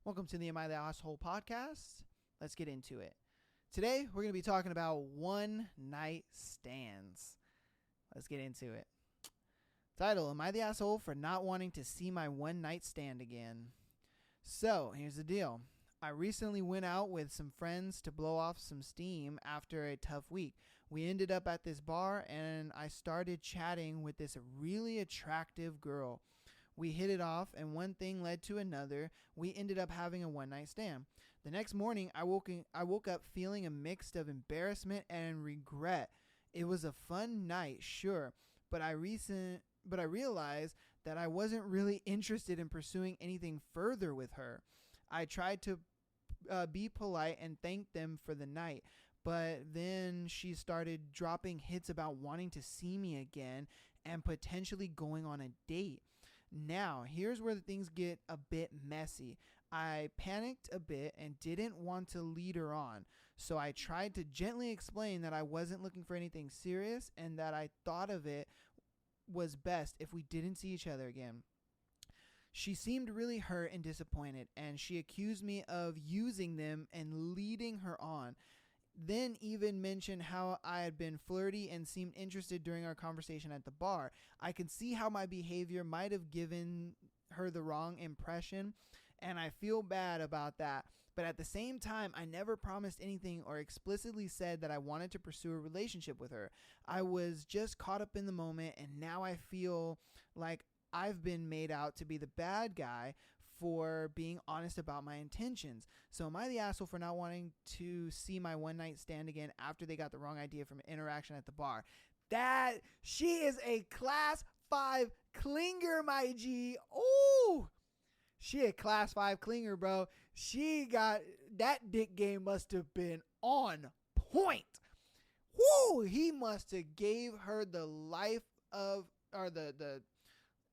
Welcome to the Am I the Asshole podcast. Let's get into it. Today, we're going to be talking about one-night stands. Let's get into it. Title, Am I the Asshole for not wanting to see my one-night stand again? So, here's the deal. I recently went out with some friends to blow off some steam after a tough week. We ended up at this bar and I started chatting with this really attractive girl. We hit it off and one thing led to another. We ended up having a one-night stand. The next morning, I woke up feeling a mix of embarrassment and regret. It was a fun night, sure, but I realized that I wasn't really interested in pursuing anything further with her. I tried to be polite and thank them for the night, but then she started dropping hits about wanting to see me again and potentially going on a date. Now, here's where things get a bit messy. I panicked a bit and didn't want to lead her on, so I tried to gently explain that I wasn't looking for anything serious and that I thought of it was best if we didn't see each other again. She seemed really hurt and disappointed, and she accused me of using them and leading her on. Then even mentioned how I had been flirty and seemed interested during our conversation at the bar. I can see how my behavior might have given her the wrong impression, and I feel bad about that. But at the same time, I never promised anything or explicitly said that I wanted to pursue a relationship with her. I was just caught up in the moment, and now I feel like I've been made out to be the bad guy for being honest about my intentions. So am I the asshole for not wanting to see my one night stand again after they got the wrong idea from an interaction at the bar? That she is a class 5 clinger, my G. Ooh, she a class 5 clinger, bro. She got that dick game must have been on point. Woo, he must have gave her the life of, or the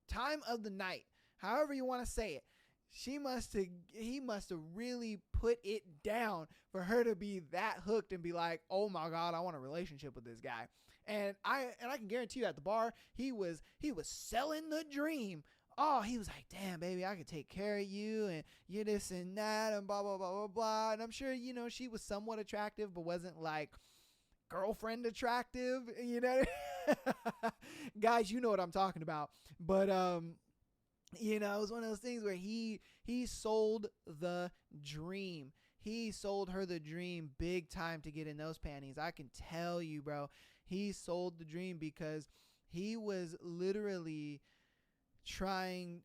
time of the night, however you want to say it. He must have really put it down for her to be that hooked and be like, oh my God, I want a relationship with this guy. And I can guarantee you at the bar, he was selling the dream. Oh, he was like, damn, baby, I could take care of you and you this and that and blah, blah, blah, blah, blah. And I'm sure, she was somewhat attractive, but wasn't like girlfriend attractive, guys, you know what I'm talking about. But, it was one of those things where he sold the dream. He sold her the dream big time to get in those panties. I can tell you, bro, he sold the dream because he was literally trying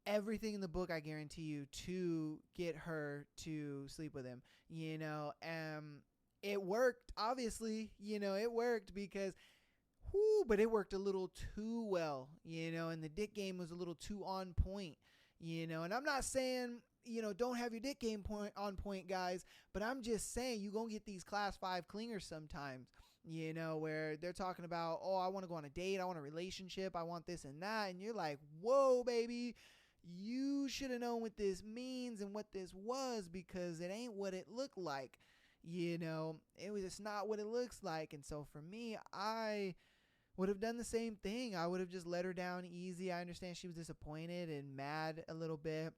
everything in the book, I guarantee you, to get her to sleep with him, it worked, obviously, it worked because but it worked a little too well, and the dick game was a little too on point, and I'm not saying, don't have your dick game on point, guys, but I'm just saying you're going to get these class 5 clingers sometimes, where they're talking about, oh, I want to go on a date, I want a relationship, I want this and that, and you're like, whoa, baby, you should have known what this means and what this was because it ain't what it looked like. It's not what it looks like. And so for me, I would have done the same thing. I would have just let her down easy. I understand she was disappointed and mad a little bit,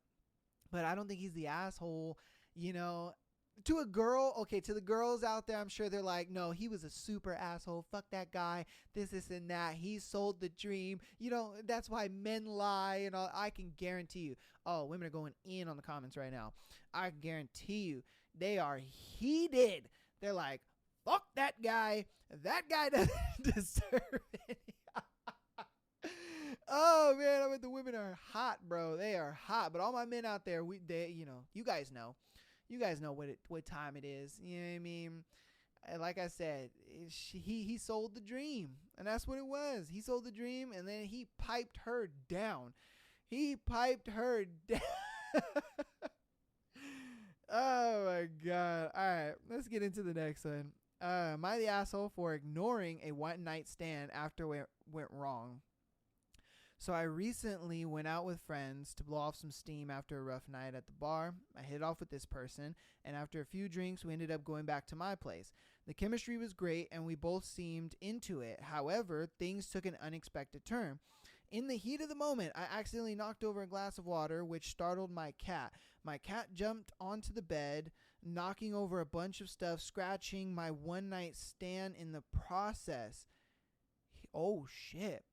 but I don't think he's the asshole, to a girl. Okay, to the girls out there, I'm sure they're like, no, he was a super asshole. Fuck that guy. This and that. He sold the dream. That's why men lie and all. I can guarantee you. Oh, women are going in on the comments right now. I guarantee you they are heated. They're like, fuck that guy. That guy doesn't deserve any. Oh man, I mean the women are hot, bro. They are hot. But all my men out there, you guys know. You guys know what time it is. You know what I mean? Like I said, he sold the dream, and that's what it was. He sold the dream, and then he piped her down. Oh my God! All right, let's get into the next one. Am I the asshole for ignoring a one night stand after it went wrong? So I recently went out with friends to blow off some steam after a rough night at the bar. I hit it off with this person, and after a few drinks, we ended up going back to my place. The chemistry was great, and we both seemed into it. However, things took an unexpected turn. In the heat of the moment, I accidentally knocked over a glass of water, which startled my cat. My cat jumped onto the bed, knocking over a bunch of stuff, scratching my one night stand in the process. Oh, shit.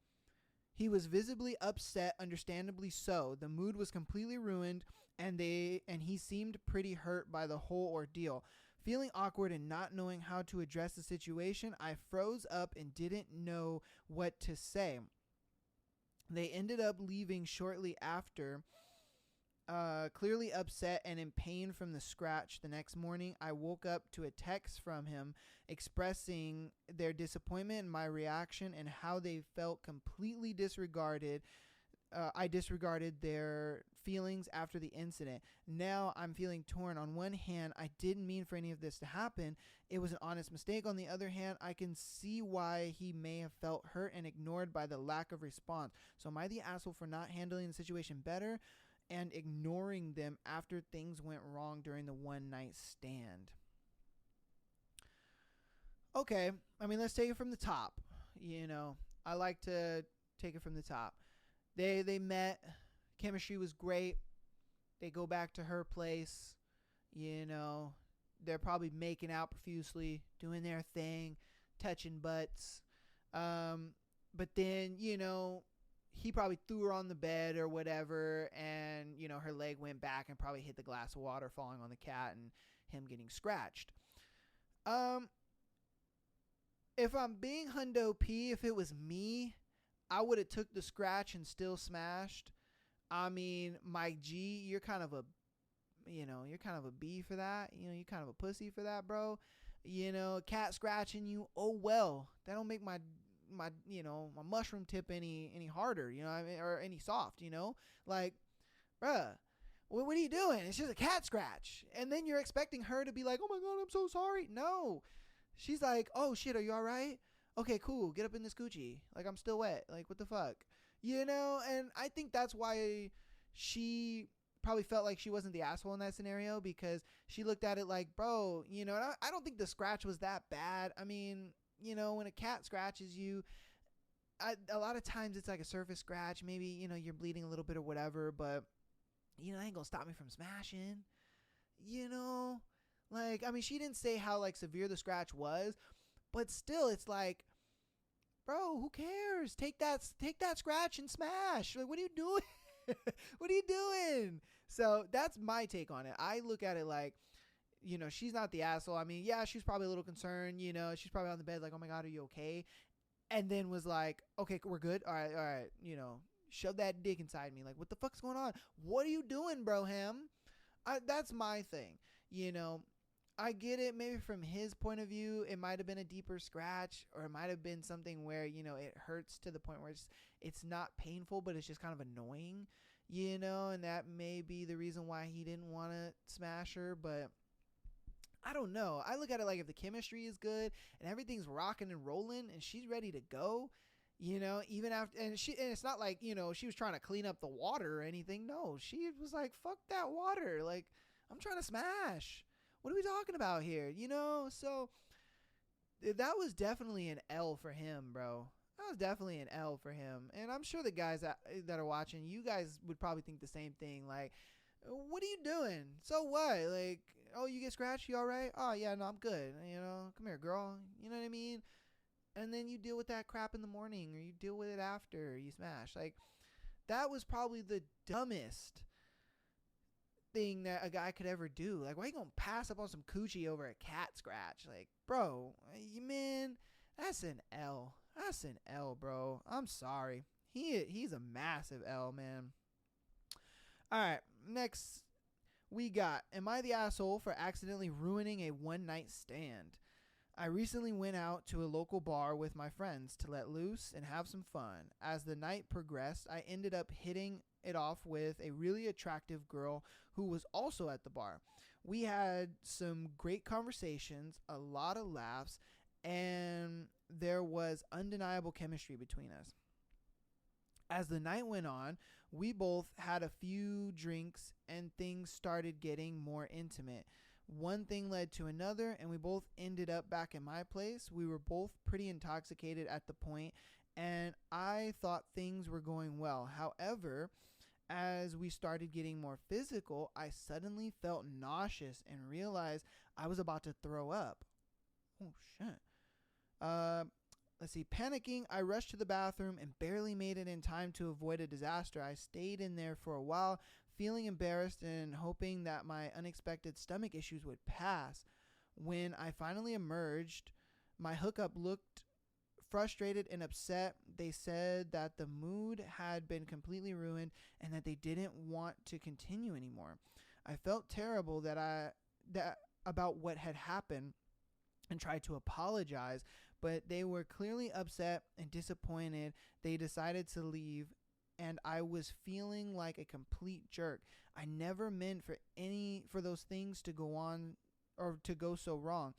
He was visibly upset, understandably so. The mood was completely ruined, and he seemed pretty hurt by the whole ordeal. Feeling awkward and not knowing how to address the situation, I froze up and didn't know what to say. They ended up leaving shortly after, clearly upset and in pain from the scratch. The next morning, I woke up to a text from him expressing their disappointment and my reaction and how they felt completely disregarded. I disregarded their feelings after the incident. Now I'm feeling torn. On one hand, I didn't mean for any of this to happen. It was an honest mistake. On the other hand, I can see why he may have felt hurt and ignored by the lack of response. So am I the asshole for not handling the situation better and ignoring them after things went wrong during the one night stand? Okay, I mean, let's take it from the top. I like to take it from the top. They met. Chemistry was great. They go back to her place. They're probably making out profusely, doing their thing, touching butts. But then, he probably threw her on the bed or whatever, and, her leg went back and probably hit the glass of water falling on the cat and him getting scratched. If I'm being hundo P, if it was me, I would have took the scratch and still smashed. I mean, Mike G, you're kind of a B for that. You're kind of a pussy for that, bro. Cat scratching you. Oh well, that don't make my mushroom tip any harder. Or any soft. Like, bruh, what are you doing? It's just a cat scratch, and then you're expecting her to be like, oh my god, I'm so sorry. No, she's like, oh shit, are you all right? Okay, cool. Get up in this coochie. Like, I'm still wet. Like, what the fuck? And I think that's why she probably felt like she wasn't the asshole in that scenario, because she looked at it like, bro, I don't think the scratch was that bad. I mean, when a cat scratches you, a lot of times it's like a surface scratch. Maybe, you're bleeding a little bit or whatever, but, that ain't gonna stop me from smashing. Like, I mean, she didn't say how, like, severe the scratch was, but still, it's like, bro, who cares? Take that scratch and smash. Like, what are you doing? What are you doing? So that's my take on it. I look at it like, she's not the asshole. I mean, yeah, she's probably a little concerned. She's probably on the bed like, oh my god, are you okay? And then was like, okay, we're good. All right. Shove that dick inside me. Like, what the fuck's going on? What are you doing, bro, Ham? That's my thing. I get it. Maybe from his point of view, it might have been a deeper scratch, or it might have been something where, it hurts to the point where it's not painful, but it's just kind of annoying, and that may be the reason why he didn't want to smash her. But I don't know. I look at it like, if the chemistry is good and everything's rocking and rolling and she's ready to go, even after, and it's not like, she was trying to clean up the water or anything. No, she was like, fuck that water. Like, I'm trying to smash. What are we talking about here? So that was definitely an L for him, bro. That was definitely an L for him. And I'm sure the guys that are watching, you guys would probably think the same thing. Like, what are you doing? So what? Like, oh, you get scratched? You all right? Oh, yeah, no, I'm good. Come here, girl. You know what I mean? And then you deal with that crap in the morning, or you deal with it after you smash. Like, that was probably the dumbest thing that a guy could ever do. Like, why you gonna pass up on some coochie over a cat scratch? Like, bro, man, that's an L. That's an L, bro. I'm sorry. He's a massive L, man. All right, next we got, am I the asshole for accidentally ruining a one night stand? I recently went out to a local bar with my friends to let loose and have some fun. As the night progressed, I ended up hitting it off with a really attractive girl who was also at the bar. We had some great conversations, a lot of laughs, and there was undeniable chemistry between us. As the night went on, we both had a few drinks and things started getting more intimate. One thing led to another, and we both ended up back in my place. We were both pretty intoxicated at the point, and I thought things were going well. However, as we started getting more physical, I suddenly felt nauseous and realized I was about to throw up. Oh, shit. Uh, let's see. Panicking, I rushed to the bathroom and barely made it in time to avoid a disaster. I stayed in there for a while, feeling embarrassed and hoping that my unexpected stomach issues would pass. When I finally emerged, my hookup looked frustrated and upset. They said that the mood had been completely ruined and that they didn't want to continue anymore. I felt terrible that about what had happened and tried to apologize, but they were clearly upset and disappointed. They decided to leave, and I was feeling like a complete jerk. I never meant for those things to go on or to go so wrong.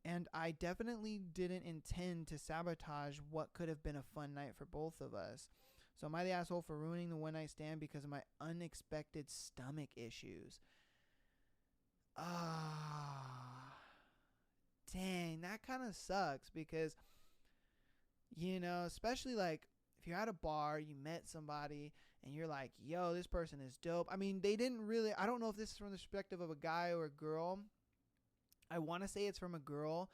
And I definitely didn't intend to sabotage what could have been a fun night for both of us. So am I the asshole for ruining the one night stand because of my unexpected stomach issues? Dang, that kind of sucks because, especially like if you're at a bar, you met somebody and you're like, yo, this person is dope. I mean, I don't know if this is from the perspective of a guy or a girl. I want to say it's from a girl,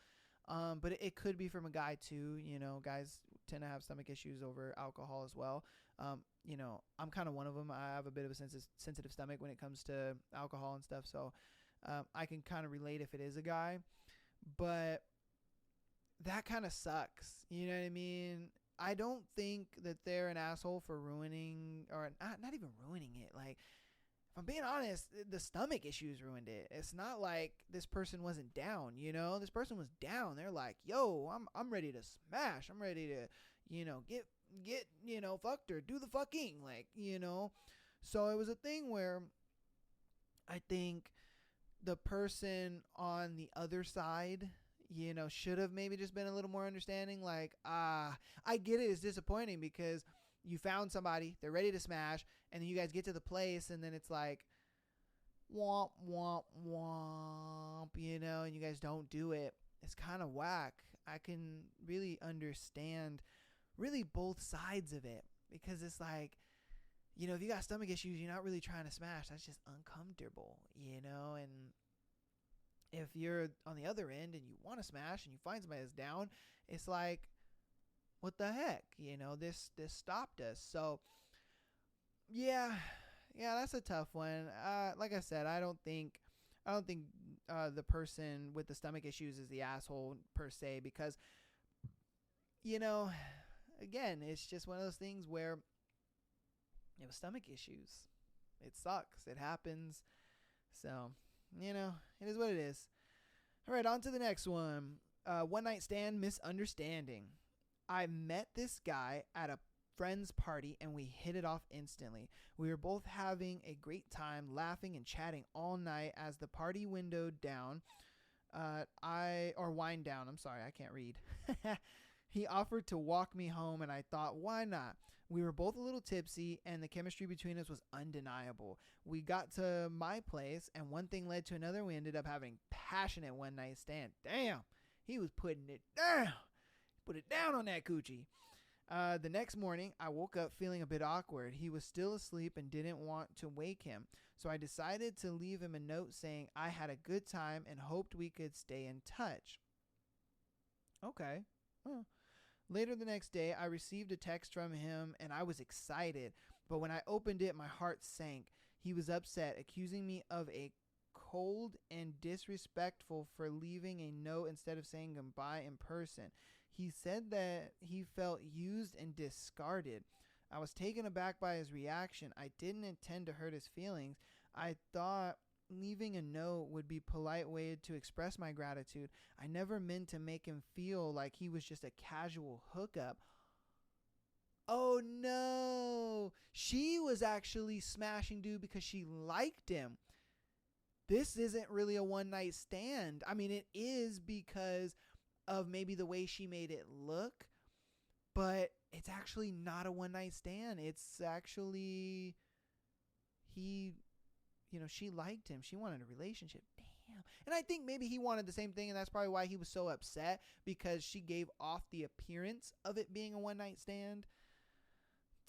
but it could be from a guy too. Guys tend to have stomach issues over alcohol as well. I'm kind of one of them. I have a bit of a sensitive stomach when it comes to alcohol and stuff. So I can kind of relate if it is a guy, but that kind of sucks. You know what I mean? I don't think that they're an asshole for ruining or not even ruining it. Like, if I'm being honest, the stomach issues ruined it. It's not like this person wasn't down, This person was down. They're like, yo, I'm ready to smash. I'm ready to, get, fucked or do the fucking, So it was a thing where I think the person on the other side, should have maybe just been a little more understanding. Like, I get it. It's disappointing because you found somebody, they're ready to smash, and then you guys get to the place, and then it's like, womp, womp, womp, and you guys don't do it. It's kind of whack. I can really understand really both sides of it because it's like, if you got stomach issues, you're not really trying to smash. That's just uncomfortable, and if you're on the other end and you want to smash and you find somebody that's down, it's like, what the heck, this stopped us. So yeah, that's a tough one. Like I said, I don't think the person with the stomach issues is the asshole per se, because again, it's just one of those things where you have stomach issues. It sucks. It happens. So, it is what it is. All right, on to the next one. One night stand misunderstanding. I met this guy at a friend's party and we hit it off instantly. We were both having a great time, laughing and chatting all night. As the party windowed down, wind down. I'm sorry, I can't read. He offered to walk me home and I thought, why not? We were both a little tipsy and the chemistry between us was undeniable. We got to my place and one thing led to another. We ended up having passionate one night stand. Damn, he was putting it down. Put it down on that coochie. The next morning, I woke up feeling a bit awkward. He was still asleep and didn't want to wake him. So I decided to leave him a note saying I had a good time and hoped we could stay in touch. Okay. Well, later the next day, I received a text from him and I was excited. But when I opened it, my heart sank. He was upset, accusing me of a cold and disrespectful for leaving a note instead of saying goodbye in person. He said that he felt used and discarded. I was taken aback by his reaction. I didn't intend to hurt his feelings. I thought leaving a note would be a polite way to express my gratitude. I never meant to make him feel like he was just a casual hookup. Oh no! She was actually smashing dude because she liked him. This isn't really a one night stand. I mean, it is because of maybe the way she made it look, but it's actually not a one night stand. It's actually she liked him. She wanted a relationship. Damn. damn. And I think maybe he wanted the same thing, and that's probably why he was so upset, because she gave off the appearance of it being a one night stand.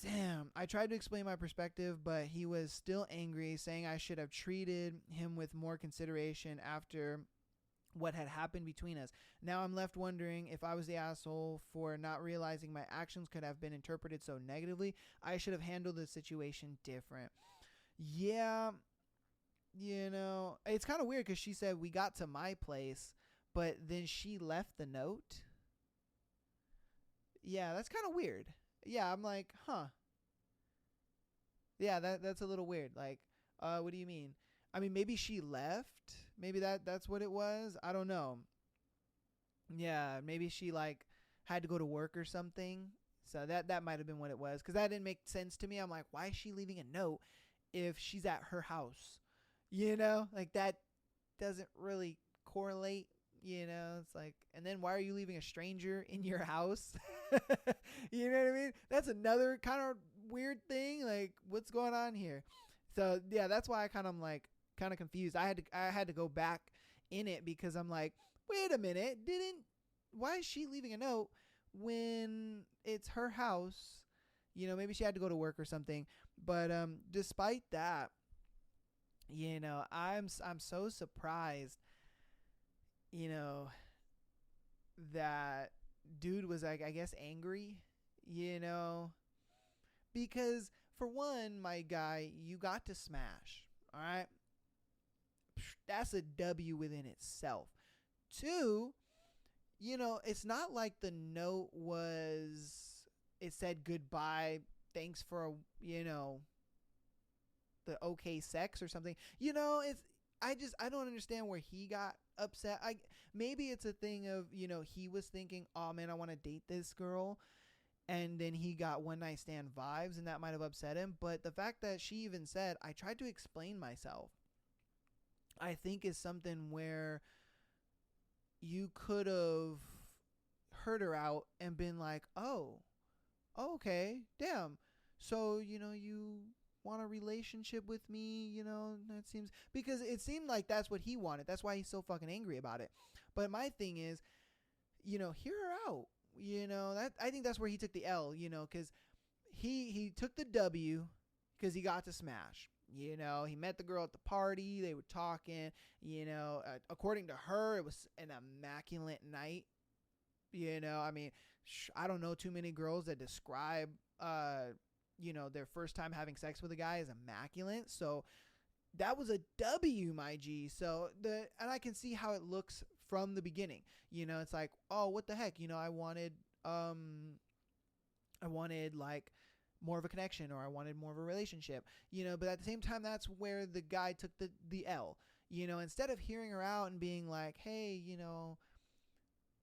Damn. I tried to explain my perspective, but he was still angry, saying I should have treated him with more consideration after what had happened between us. Now I'm left wondering if I was the asshole for not realizing my actions could have been interpreted so negatively. I should have handled the situation different. Yeah, it's kind of weird because she said we got to my place, but then she left the note. Yeah, that's kind of weird. Yeah, I'm like, huh. Yeah, that's a little weird. Like, what do you mean? I mean, maybe she left. Maybe that's what it was. I don't know. Yeah, maybe she like had to go to work or something. So that might have been what it was, because that didn't make sense to me. I'm like, why is she leaving a note if she's at her house? Like that doesn't really correlate. It's like, and then why are you leaving a stranger in your house? You know what I mean? That's another kind of weird thing. Like, what's going on here? So yeah, that's why I kind of like confused. I had to go back in it, because I'm like, wait a minute, why is she leaving a note when it's her house? Maybe she had to go to work or something. But despite that, I'm so surprised, that dude was like, I guess, angry, because for one, my guy, you got to smash. All right. That's a W within itself. Two, it's not like the note it said goodbye, thanks for, the okay sex or something. I don't understand where he got upset. Maybe it's a thing of, he was thinking, oh man, I want to date this girl, and then he got one night stand vibes, and that might have upset him. But the fact that she even said, I tried to explain myself, I think is something where you could have heard her out and been like, oh, okay, damn. So, you want a relationship with me, that seems, because it seemed like that's what he wanted. That's why he's so fucking angry about it. But my thing is, hear her out. That I think that's where he took the L, because he took the W because he got to smash. He met the girl at the party. They were talking. According to her, it was an immaculate night. I mean, I don't know too many girls that describe, their first time having sex with a guy as immaculate. So that was a W, my G. So and I can see how it looks from the beginning. It's like, oh, what the heck? I wanted like more of a connection, or I wanted more of a relationship, but at the same time, that's where the guy took the L, instead of hearing her out and being like, hey,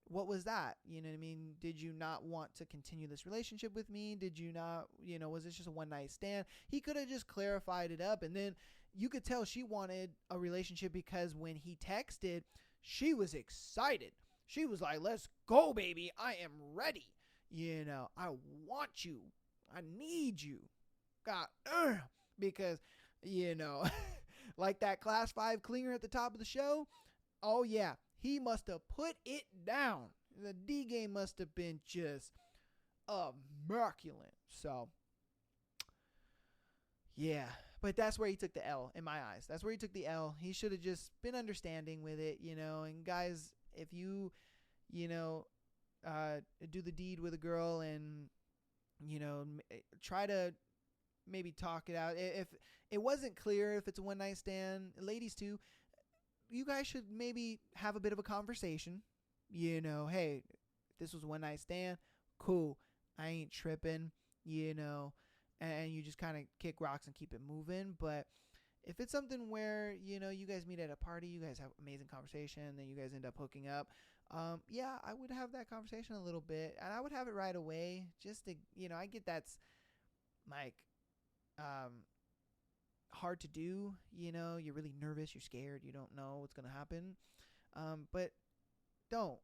what was that? You know what I mean? Did you not want to continue this relationship with me? Did you not, was this just a one night stand? He could have just clarified it up, and then you could tell she wanted a relationship, because when he texted, she was excited. She was like, let's go, baby. I am ready. I want you. I need you. God, because, like that class 5 clinger at the top of the show. Oh yeah. He must have put it down. The D game must have been just immaculate. So, yeah. But that's where he took the L in my eyes. That's where he took the L. He should have just been understanding with it, And guys, if you, do the deed with a girl and, try to maybe talk it out. If it wasn't clear if it's a one night stand, ladies too, you guys should maybe have a bit of a conversation. Hey, this was one night stand. Cool. I ain't tripping, and you just kind of kick rocks and keep it moving. But if it's something where, you guys meet at a party, you guys have amazing conversation, then you guys end up hooking up. Yeah, I would have that conversation a little bit, and I would have it right away, just to, I get that's like, hard to do. You're really nervous, you're scared, you don't know what's going to happen. But don't,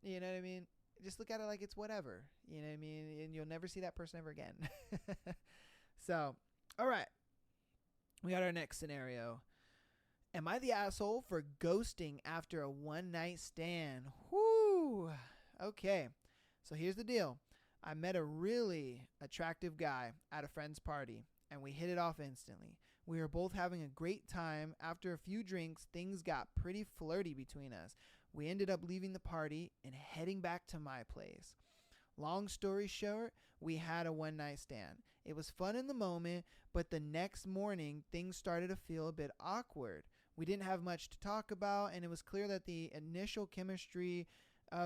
you know what I mean? Just look at it like it's whatever, you know what I mean? And you'll never see that person ever again. So, all right. We got our next scenario. Am I the asshole for ghosting after a one night stand? Whoo. Okay. So here's the deal. I met a really attractive guy at a friend's party, and we hit it off instantly. We were both having a great time. After a few drinks, things got pretty flirty between us. We ended up leaving the party and heading back to my place. Long story short, we had a one night stand. It was fun in the moment, but the next morning, things started to feel a bit awkward. We didn't have much to talk about, and it was clear that the initial chemistry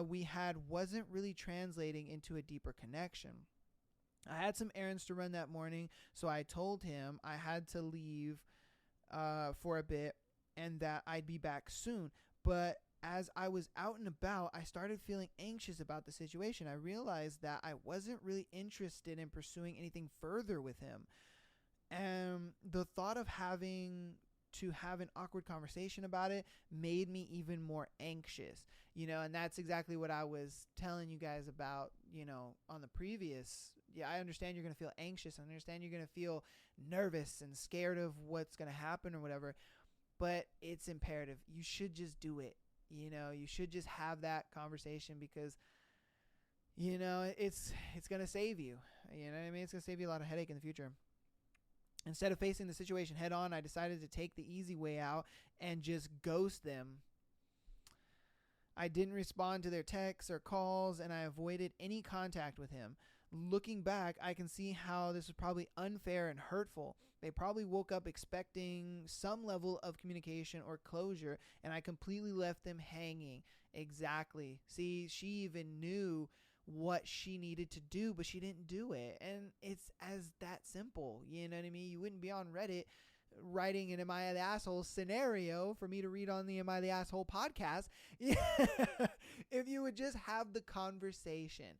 we had wasn't really translating into a deeper connection. I had some errands to run that morning, so I told him I had to leave for a bit and that I'd be back soon. But as I was out and about, I started feeling anxious about the situation. I realized that I wasn't really interested in pursuing anything further with him. And the thought of having to have an awkward conversation about it made me even more anxious, and that's exactly what I was telling you guys about, on the previous. Yeah, I understand you're going to feel anxious. I understand you're going to feel nervous and scared of what's going to happen or whatever, but it's imperative. You should just do it. You should just have that conversation because, it's going to save you. You know what I mean? It's going to save you a lot of headache in the future. Instead of facing the situation head on, I decided to take the easy way out and just ghost them. I didn't respond to their texts or calls, and I avoided any contact with him. Looking back, I can see how this was probably unfair and hurtful. They probably woke up expecting some level of communication or closure, and I completely left them hanging. Exactly. See, she even knew what she needed to do, but she didn't do it. And it's as that simple. You know what I mean? You wouldn't be on Reddit writing an Am I the Asshole scenario for me to read on the Am I the Asshole podcast if you would just have the conversation.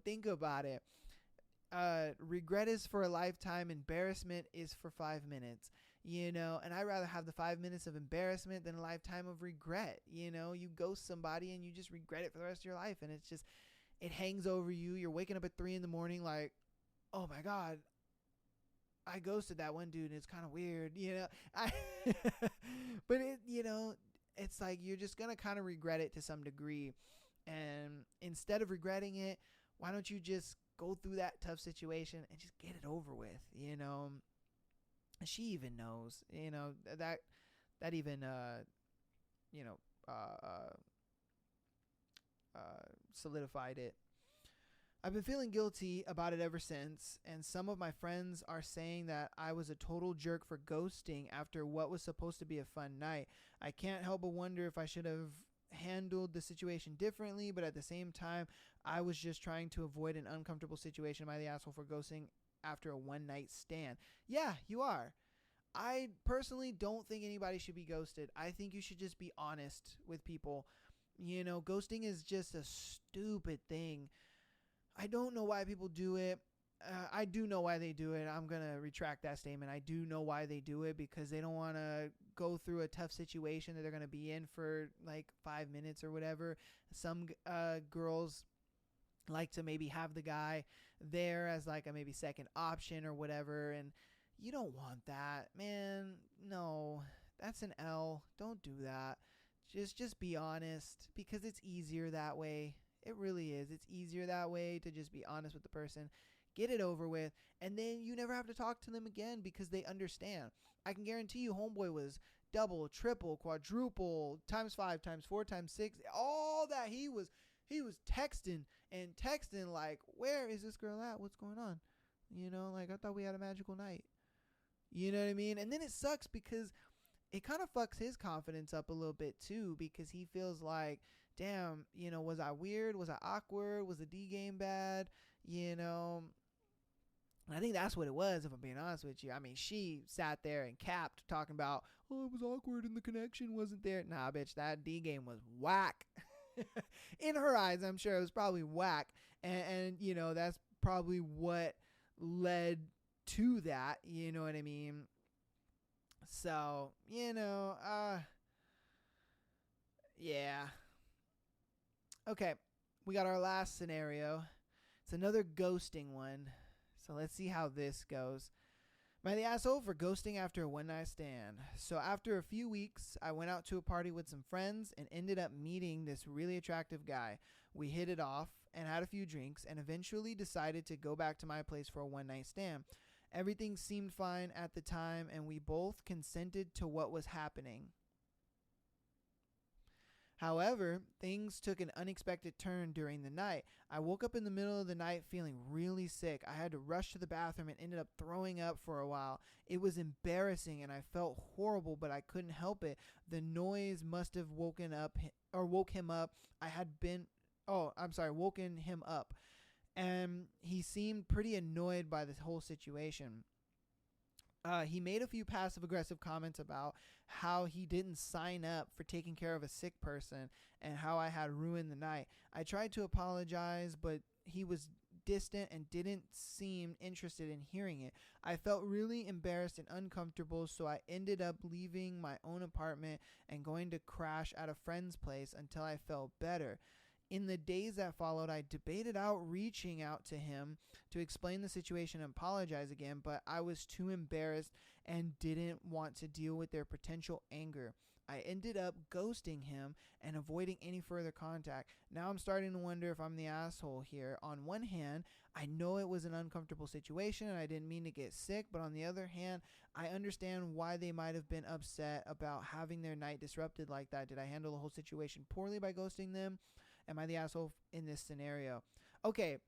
Think about it. Regret is for a lifetime. Embarrassment is for 5 minutes. And I'd rather have the 5 minutes of embarrassment than a lifetime of regret. You ghost somebody and you just regret it for the rest of your life. And it's just, it hangs over you. You're waking up at 3 a.m. like, oh my God, I ghosted that one dude. And it's kind of weird, but it's like, you're just going to kind of regret it to some degree. And instead of regretting it, why don't you just go through that tough situation and just get it over with, She even knows, that even, solidified it. I've been feeling guilty about it ever since, and some of my friends are saying that I was a total jerk for ghosting after what was supposed to be a fun night. I can't help but wonder if I should have handled the situation differently, but at the same time, I was just trying to avoid an uncomfortable situation. Am I the asshole for ghosting after a one night stand? Yeah, you are. I personally don't think anybody should be ghosted. I think you should just be honest with people. Ghosting is just a stupid thing. I don't know why people do it. I do know why they do it. I'm going to retract that statement. I do know why they do it, because they don't want to go through a tough situation that they're going to be in for like 5 minutes or whatever. Some girls like to maybe have the guy there as like a maybe second option or whatever, and you don't want that, man. No, that's an L. Don't do that. Just be honest, because it's easier that way. It really is. It's easier that way to just be honest with the person, get it over with, and then you never have to talk to them again because they understand. I can guarantee you homeboy was double, triple, quadruple, times 5, times 4, times 6, all that. He was texting like, where is this girl at? What's going on? Like, I thought we had a magical night. You know what I mean? And then it sucks because it kind of fucks his confidence up a little bit too, because he feels like, damn, was I weird? Was I awkward? Was the D game bad? I think that's what it was, if I'm being honest with you. I mean, she sat there and capped talking about, oh, it was awkward and the connection wasn't there. Nah, bitch, that D game was whack. In her eyes, I'm sure it was probably whack. And that's probably what led to that. You know what I mean? So, yeah. Okay, we got our last scenario. It's another ghosting one. So let's see how this goes. Am I the asshole for ghosting after a one night stand? So after a few weeks, I went out to a party with some friends and ended up meeting this really attractive guy. We hit it off and had a few drinks and eventually decided to go back to my place for a one night stand. Everything seemed fine at the time and we both consented to what was happening. However, things took an unexpected turn during the night. I woke up in the middle of the night feeling really sick. I had to rush to the bathroom and ended up throwing up for a while. It was embarrassing and I felt horrible, but I couldn't help it. The noise must have woke him up. Woken him up. And he seemed pretty annoyed by this whole situation. He made a few passive-aggressive comments about how he didn't sign up for taking care of a sick person and how I had ruined the night. I tried to apologize, but he was distant and didn't seem interested in hearing it. I felt really embarrassed and uncomfortable, so I ended up leaving my own apartment and going to crash at a friend's place until I felt better. In the days that followed, I debated reaching out to him to explain the situation and apologize again, but I was too embarrassed and didn't want to deal with their potential anger. I ended up ghosting him and avoiding any further contact. Now I'm starting to wonder if I'm the asshole here. On one hand, I know it was an uncomfortable situation and I didn't mean to get sick, but on the other hand, I understand why they might have been upset about having their night disrupted like that. Did I handle the whole situation poorly by ghosting them? Am I the asshole in this scenario? Okay,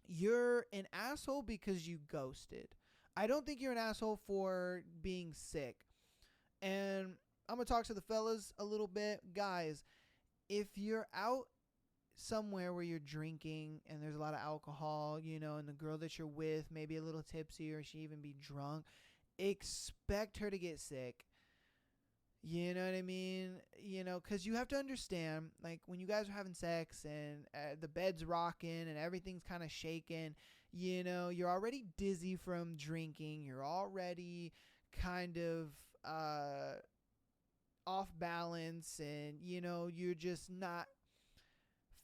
you're an asshole because you ghosted. I don't think you're an asshole for being sick. And I'm going to talk to the fellas a little bit. Guys, if you're out somewhere where you're drinking and there's a lot of alcohol, and the girl that you're with may be a little tipsy or she even be drunk, expect her to get sick. You know what I mean? Because you have to understand, like, when you guys are having sex and the bed's rocking and everything's kind of shaking, you're already dizzy from drinking. You're already kind of off balance and, you're just not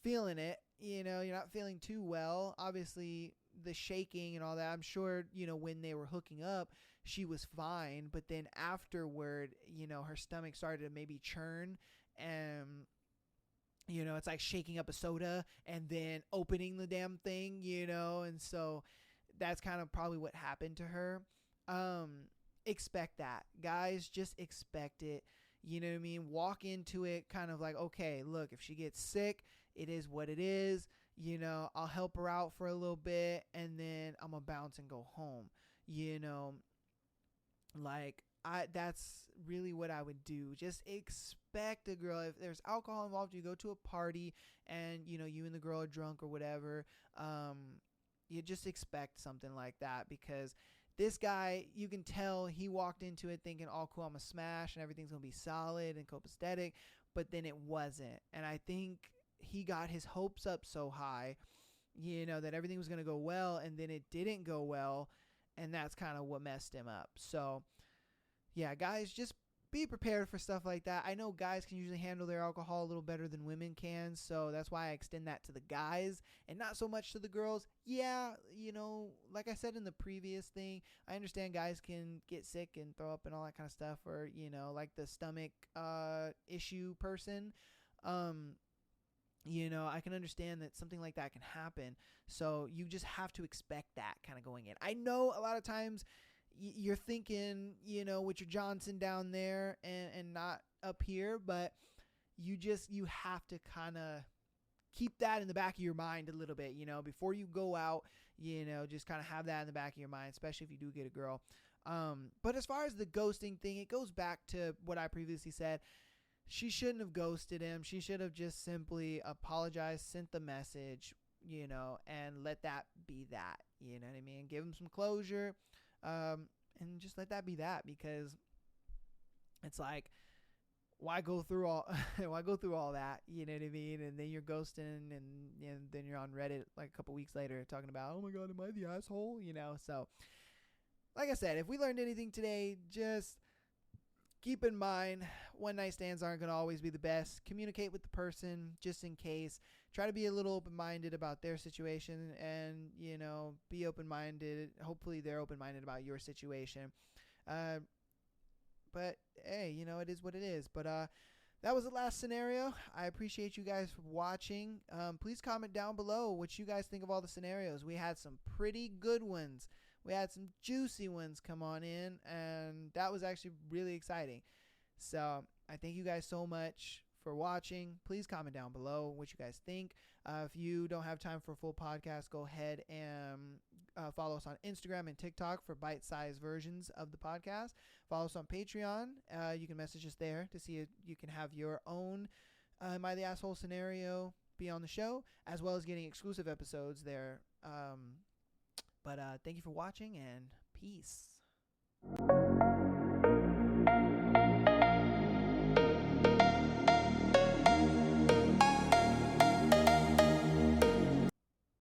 feeling it. You're not feeling too well. Obviously, the shaking and all that, I'm sure, when they were hooking up, she was fine, but then afterward, her stomach started to maybe churn and, it's like shaking up a soda and then opening the damn thing, and so that's kind of probably what happened to her. Expect that. Guys, just expect it. You know what I mean? Walk into it kind of like, okay, look, if she gets sick, it is what it is. I'll help her out for a little bit and then I'm gonna bounce and go home. That's really what I would do. Just expect a girl. If there's alcohol involved, you go to a party and, you and the girl are drunk or whatever. You just expect something like that because this guy, you can tell he walked into it thinking, oh, cool, I'm a smash and everything's going to be solid and copacetic. But then it wasn't. And I think he got his hopes up so high, that everything was going to go well. And then it didn't go well. And that's kind of what messed him up. So, yeah, guys, just be prepared for stuff like that. I know guys can usually handle their alcohol a little better than women can. So that's why I extend that to the guys and not so much to the girls. Yeah, like I said in the previous thing, I understand guys can get sick and throw up and all that kind of stuff. Or, like the stomach issue person. I can understand that something like that can happen. So you just have to expect that kind of going in. I know a lot of times you're thinking, with your Johnson down there and not up here, but you have to kind of keep that in the back of your mind a little bit, before you go out, just kind of have that in the back of your mind, especially if you do get a girl. But as far as the ghosting thing, it goes back to what I previously said. She shouldn't have ghosted him. She should have just simply apologized, sent the message, and let that be that. You know what I mean? Give him some closure, and just let that be that, because it's like, why go through all that? You know what I mean? And then you're ghosting, and then you're on Reddit like a couple weeks later talking about, oh my God, am I the asshole? So like I said, if we learned anything today, just keep in mind, one night stands aren't going to always be the best. Communicate with the person just in case. try to be a little open-minded about their situation, and be open-minded. Hopefully they're open-minded about your situation. But hey, it is what it is. But that was the last scenario. I appreciate you guys for watching. Please comment down below what you guys think of all the scenarios. We had some pretty good ones. We had some juicy ones come on in, and that was actually really exciting. So I thank you guys so much for watching. Please comment down below what you guys think. If you don't have time for a full podcast, go ahead and follow us on Instagram and TikTok for bite-sized versions of the podcast. Follow us on Patreon. You can message us there to see if you can have your own Am I the Asshole scenario be on the show, as well as getting exclusive episodes there. But thank you for watching, and peace.